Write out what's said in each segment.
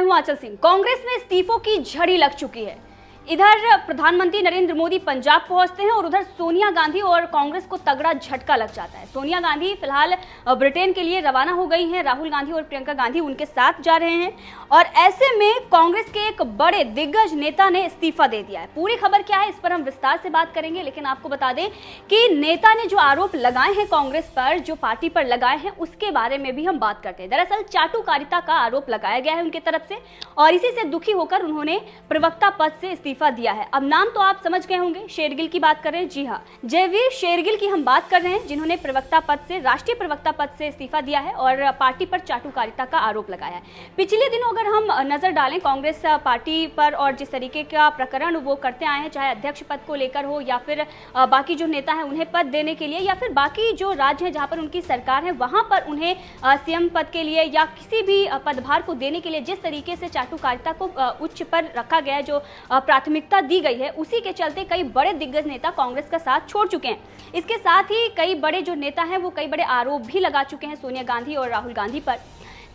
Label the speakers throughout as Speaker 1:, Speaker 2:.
Speaker 1: हूं आंचल सिंह। कांग्रेस में इस्तीफों की झड़ी लग चुकी है। इधर प्रधानमंत्री नरेंद्र मोदी पंजाब पहुंचते हैं और उधर सोनिया गांधी और कांग्रेस को तगड़ा झटका लग जाता है। सोनिया गांधी फिलहाल ब्रिटेन के लिए रवाना हो गई हैं। राहुल गांधी और प्रियंका गांधी उनके साथ जा रहे हैं और ऐसे में कांग्रेस के एक बड़े दिग्गज नेता ने इस्तीफा दे दिया है। पूरी खबर क्या है इस पर हम विस्तार से बात करेंगे, लेकिन आपको बता दें कि नेता ने जो आरोप लगाए हैं कांग्रेस पर, जो पार्टी पर लगाए हैं, उसके बारे में भी हम बात करते हैं। दरअसल चाटुकारिता का आरोप लगाया गया है उनकी तरफ से और इसी से दुखी होकर उन्होंने प्रवक्ता पद से इस्तीफा दिया है। अब नाम तो आप समझ गए होंगे, शेरगिल की बात कर रहे हैं। जी हां, जयवीर शेरगिल की हम बात कर रहे हैं, जिन्होंने प्रवक्ता पद से, राष्ट्रीय प्रवक्ता पद से इस्तीफा दिया है और पार्टी पर चाटुकारिता का आरोप लगाया है। पिछले दिनों अगर हम नजर डालें कांग्रेस पार्टी पर और जिस तरीके का प्रकरण वो करते आए हैं, चाहे अध्यक्ष पद को लेकर हो या फिर बाकी जो नेता है उन्हें पद देने के लिए, या फिर बाकी जो राज्य है जहां पर उनकी सरकार है वहां पर उन्हें सीएम पद के लिए या किसी भी पदभार को देने के लिए जिस तरीके से चाटुकारिता को उच्च पर रखा गया है, जो प्राथमिकता दी गई है, उसी के चलते कई बड़े दिग्गज नेता कांग्रेस का साथ छोड़ चुके हैं। इसके साथ ही कई बड़े जो नेता हैं वो कई बड़े आरोप भी लगा चुके हैं सोनिया गांधी और राहुल गांधी पर।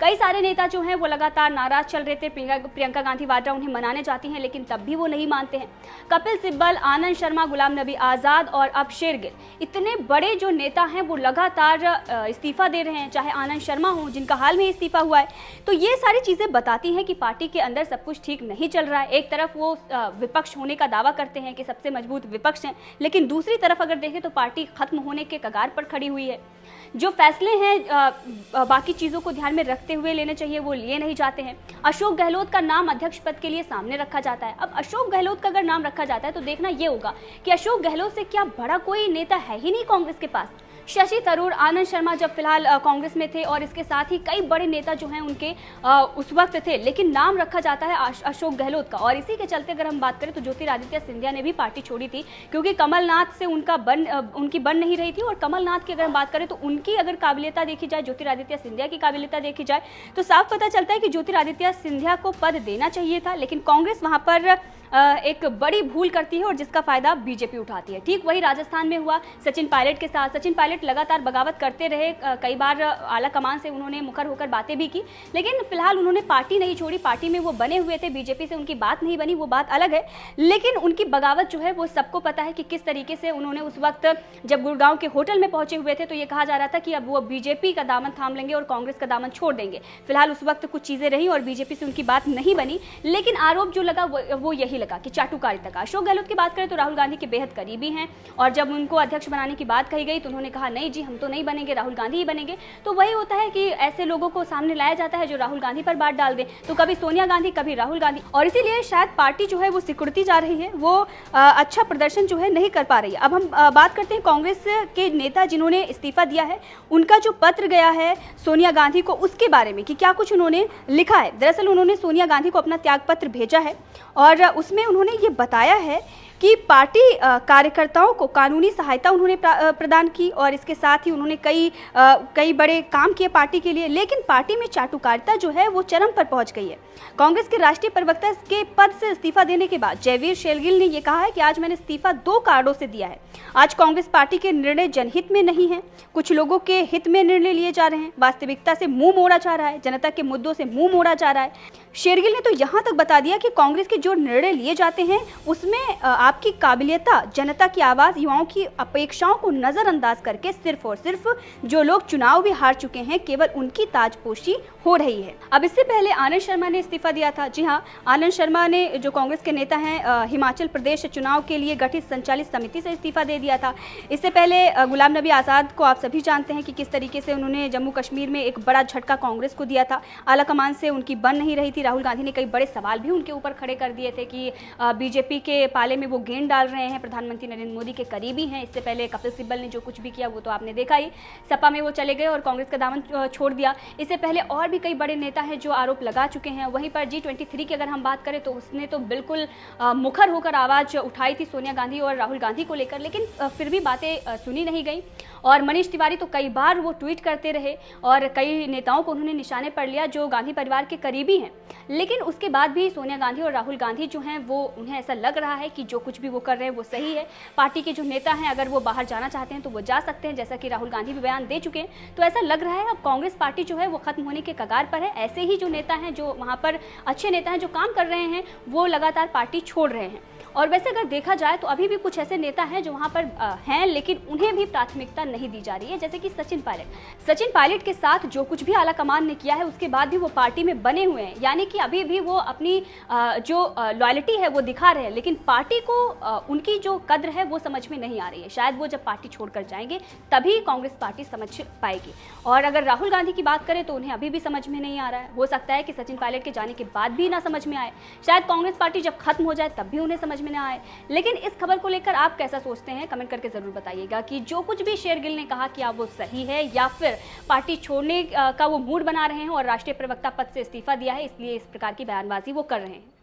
Speaker 1: कई सारे नेता जो हैं वो लगातार नाराज चल रहे थे। प्रियंका गांधी वाड्रा उन्हें मनाने जाती हैं, लेकिन तब भी वो नहीं मानते हैं। कपिल सिब्बल, आनंद शर्मा, गुलाम नबी आजाद और अब शेरगिल, इतने बड़े जो नेता हैं वो लगातार इस्तीफा दे रहे हैं। चाहे आनंद शर्मा हो, जिनका हाल में इस्तीफा हुआ है। तो ये सारी चीजें बताती हैं कि पार्टी के अंदर सब कुछ ठीक नहीं चल रहा है। एक तरफ वो विपक्ष होने का दावा करते हैं कि सबसे मजबूत विपक्ष हैं, लेकिन दूसरी तरफ अगर देखें तो पार्टी खत्म होने के कगार पर खड़ी हुई है। जो फैसले हैं बाकी चीज़ों को ध्यान में रखते हुए लेने चाहिए वो लिए नहीं जाते हैं। अशोक गहलोत का नाम अध्यक्ष पद के लिए सामने रखा जाता है। अब अशोक गहलोत का अगर नाम रखा जाता है तो देखना ये होगा कि अशोक गहलोत से क्या बड़ा कोई नेता है ही नहीं कांग्रेस के पास। शशि थरूर, आनंद शर्मा जब फिलहाल कांग्रेस में थे और इसके साथ ही कई बड़े नेता जो हैं उनके उस वक्त थे, लेकिन नाम रखा जाता है अशोक गहलोत का। और इसी के चलते अगर हम बात करें तो ज्योतिरादित्य सिंधिया ने भी पार्टी छोड़ी थी, क्योंकि कमलनाथ से उनकी बन नहीं रही थी। और कमलनाथ की अगर हम बात करें तो उनकी अगर काबिलियता देखी जाए, ज्योतिरादित्य सिंधिया की काबिलियता देखी जाए, तो साफ पता चलता है कि ज्योतिरादित्य सिंधिया को पद देना चाहिए था, लेकिन कांग्रेस वहां पर एक बड़ी भूल करती है और जिसका फायदा बीजेपी उठाती है। ठीक वही राजस्थान में हुआ सचिन पायलट के साथ। सचिन पायलट लगातार बगावत करते रहे, कई बार आला कमान से उन्होंने मुखर होकर बातें भी की, लेकिन फिलहाल उन्होंने पार्टी नहीं छोड़ी। पार्टी में वो बने हुए थे, बीजेपी से उनकी बात नहीं बनी, वो बात अलग है, लेकिन उनकी बगावत जो है वो सबको पता है कि किस तरीके से उन्होंने उस वक्त जब गुड़गांव के होटल में पहुंचे हुए थे तो ये कहा जा रहा था कि अब वो बीजेपी का दामन थाम लेंगे और कांग्रेस का दामन छोड़ देंगे। फिलहाल उस वक्त कुछ चीजें रही और बीजेपी से उनकी बात नहीं बनी, लेकिन आरोप जो लगा वो यही लगा कि चाटुकारिता का। अशोक गहलोत की बात करें तो राहुल गांधी के बेहद करीबी हैं और जब उनको अध्यक्ष बनाने की बात कही गई तो उन्होंने कहा नहीं जी, हम तो नहीं बनेंगे, राहुल गांधी ही बनेंगे। तो वही होता है कि ऐसे लोगों को सामने लाया जाता है जो राहुल गांधी पर बात डाल दे, तो कभी सोनिया गांधी, कभी राहुल गांधी, और इसीलिए शायद पार्टी जो है वो सिकुड़ती जा रही है, वो अच्छा प्रदर्शन जो है नहीं कर पा रही है। अब हम बात करते हैं कांग्रेस के नेता जिन्होंने इस्तीफा दिया है, उनका जो पत्र गया है सोनिया गांधी को, उसके बारे में कि क्या कुछ उन्होंने लिखा है। दरअसल उन्होंने सोनिया गांधी को अपना त्याग पत्र भेजा है और उसमें उन्होंने ये बताया है कि पार्टी कार्यकर्ताओं को कानूनी सहायता उन्होंने प्रदान की और इसके साथ ही उन्होंने कई बड़े काम किए पार्टी के लिए, लेकिन पार्टी में चाटुकारिता जो है वो चरम पर पहुंच गई है। कांग्रेस के राष्ट्रीय प्रवक्ता के पद से इस्तीफा देने के बाद जयवीर शेरगिल ने यह कहा है कि आज मैंने इस्तीफा 2 कारणों से दिया है। आज कांग्रेस पार्टी के निर्णय जनहित में नहीं है, कुछ लोगों के हित में निर्णय लिए जा रहे हैं, वास्तविकता से मुंह मोड़ा जा रहा है, जनता के मुद्दों से मुंह मोड़ा जा रहा है। शेरगिल ने तो यहां तक बता दिया कि कांग्रेस के जो निर्णय लिए जाते हैं उसमें आपकी काबिलियता, जनता की आवाज, युवाओं की अपेक्षाओं को नजरअंदाज करके सिर्फ और सिर्फ जो लोग चुनाव भी हार चुके हैं केवल उनकी ताजपोशी हो रही है। अब इससे पहले आनंद शर्मा ने इस्तीफा दिया था। जी हाँ, आनंद शर्मा ने, जो कांग्रेस के नेता हैं, हिमाचल प्रदेश चुनाव के लिए गठित संचालित समिति से इस्तीफा दे दिया था। इससे पहले गुलाम नबी आजाद को आप सभी जानते हैं कि किस तरीके से उन्होंने जम्मू कश्मीर में एक बड़ा झटका कांग्रेस को दिया था। आला कमान से उनकी बन नहीं रही थी। राहुल गांधी ने कई बड़े सवाल भी उनके ऊपर खड़े कर दिए थे कि बीजेपी के पाले में वो गेंद डाल रहे हैं, प्रधानमंत्री नरेंद्र मोदी के करीबी हैं। इससे पहले कपिल सिब्बल ने जो कुछ भी किया वो तो आपने देखा ही, सपा में वो चले गए और कांग्रेस का दामन छोड़ दिया। इससे पहले और भी कई बड़े नेता हैं जो आरोप लगा चुके हैं। वहीं पर G23 की अगर हम बात करें तो उसने तो बिल्कुल मुखर होकर आवाज उठाई थी सोनिया गांधी और राहुल गांधी को लेकर, लेकिन फिर भी बातें सुनी नहीं गई। और मनीष तिवारी तो कई बार वो ट्वीट करते रहे और कई नेताओं को उन्होंने निशाने पर लिया जो गांधी परिवार के करीबी हैं, लेकिन उसके बाद भी सोनिया गांधी और राहुल गांधी जो हैं वो, उन्हें ऐसा लग रहा है कि जो कुछ भी वो कर रहे हैं वो सही है। पार्टी के जो नेता हैं अगर वो बाहर जाना चाहते हैं तो वो जा सकते हैं, जैसा कि राहुल गांधी भी बयान दे चुके हैं। तो ऐसा लग रहा है अब कांग्रेस पार्टी जो है वो खत्म होने के कगार पर है। ऐसे ही जो नेता हैं, जो वहाँ पर अच्छे नेता हैं जो काम कर रहे हैं, वो लगातार पार्टी छोड़ रहे हैं। और वैसे अगर देखा जाए तो अभी भी कुछ ऐसे नेता हैं जो वहाँ पर हैं, लेकिन उन्हें भी प्राथमिकता नहीं दी जा रही है, जैसे कि सचिन पायलट के साथ जो कुछ भी आला कमान ने किया है उसके बाद भी वो पार्टी में बने हुए हैं, यानी कि अभी भी वो अपनी जो लॉयल्टी है वो दिखा रहे हैं, लेकिन पार्टी को उनकी जो कद्र है वो समझ में नहीं आ रही है। शायद वो जब पार्टी छोड़कर जाएंगे तभी कांग्रेस पार्टी समझ पाएगी। और अगर राहुल गांधी की बात करें तो उन्हें अभी भी समझ में नहीं आ रहा है। हो सकता है कि सचिन पायलट के जाने के बाद भी ना समझ में आए, शायद कांग्रेस पार्टी जब खत्म हो जाए तब भी उन्हें समझ में ना आए। लेकिन इस खबर को लेकर आप कैसा सोचते हैं, कमेंट करके जरूर बताइएगा कि जो कुछ भी शेरगिल ने कहा कि आप वो सही है या फिर पार्टी छोड़ने का वो मूड बना रहे हैं और राष्ट्रीय प्रवक्ता पद से इस्तीफा दिया है इसलिए इस प्रकार की बयानबाजी वो कर रहे हैं।